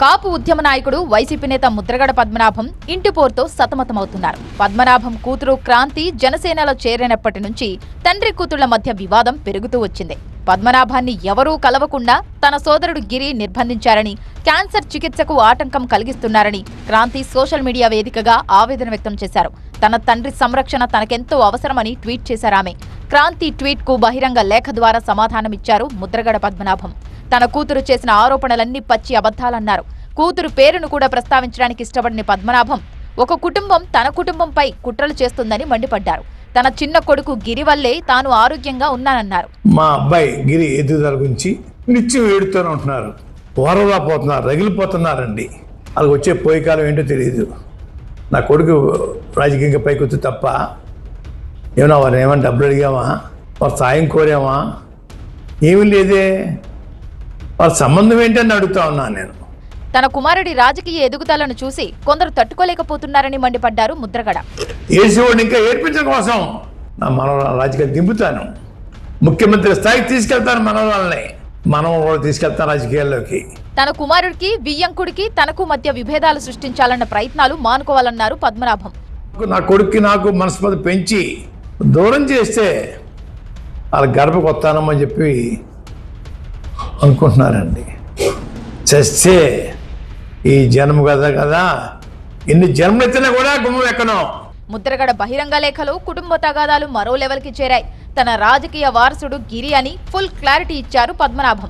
కాపు ఉద్యమ నాయకుడు వైసీపీ నేత ముద్రగడ పద్మనాభం ఇంటి పోరుతో సతమతమవుతున్నారు. పద్మనాభం కూతురు క్రాంతి జనసేనలో చేరినప్పటి నుంచి తండ్రి కూతుళ్ల మధ్య వివాదం పెరుగుతూ వచ్చింది. పద్మనాభాన్ని ఎవరూ కలవకుండా తన సోదరుడు గిరి నిర్బంధించారని, క్యాన్సర్ చికిత్సకు ఆటంకం కలిగిస్తున్నారని క్రాంతి సోషల్ మీడియా వేదికగా ఆవేదన వ్యక్తం చేశారు. తన తండ్రి సంరక్షణ తనకెంతో అవసరమని ట్వీట్ చేశారామె. క్రాంతి ట్వీట్ కు బహిరంగ లేఖ ద్వారా సమాధానమిచ్చారు ముద్రగడ పద్మనాభం. తన కూతురు చేసిన ఆరోపణలన్నీ పచ్చి అబద్ధాలన్నారు. కూతురు పేరును కూడా ప్రస్తావించడానికి ఇష్టపడని పద్మనాభం ఒక కుటుంబం తన కుటుంబంపై కుట్రలు చేస్తుందని మండిపడ్డారు. తన చిన్న కొడుకు గిరి వల్లే తాను ఆరోగ్యంగా ఉన్నానన్నారు. మా అబ్బాయి గిరి ఎదుగుదల గురించి నిత్యం ఏడుతూనే ఉంటున్నారు. వరవలా పోతున్నారు, రగిలిపోతున్నారండి. వాళ్ళకి వచ్చే పోయే కాలం ఏంటో తెలియదు. నా కొడుకు రాజకీయంగా పైకి వచ్చి తప్ప ఏమన్నా వారు ఏమన్నా డబ్బులు అడిగామా, వారు సాయం కోరామా, ఏమీ లేదే. వాళ్ళ సంబంధం ఏంటని అడుగుతా ఉన్నాను నేను. తన కుమారుడి రాజకీయ ఎదుగుదలను చూసి కొందరు తట్టుకోలేకపోతున్నారని మండిపడ్డారు ముద్రగడ. ఏసీవాడిని ఇంకా ఏడ్పించడం కోసం నా మనవరాలు రాజకీయాలు దింపుతాను, ముఖ్యమంత్రి స్థాయికి తీసుకెళ్తాను, మనవరాలు తీసుకెళ్తాను రాజకీయాల్లోకి. తన కుమారుడికి వియ్యంకుడికి తనకు మధ్య విభేదాలు సృష్టించాలన్న ప్రయత్నాలు మానుకోవాలన్నారు పద్మనాభం. నా కొడుక్కి నాకు మనస్పతి పెంచి దూరం చేస్తే వాళ్ళ గడపకు వస్తానమ్మని చెప్పి అనుకుంటున్నారండి. చస్తే ఈ జన్మ కదా ఎన్ని జన్మలు ఎత్తినా కూడా గుమ్మం ఎక్కను. ముద్రగడ బహిరంగ లేఖలో కుటుంబ తగాదాలు మరో లెవెల్కి చేరాయి. తన రాజకీయ వారసుడు గిరి అని ఫుల్ క్లారిటీ ఇచ్చారు పద్మనాభం.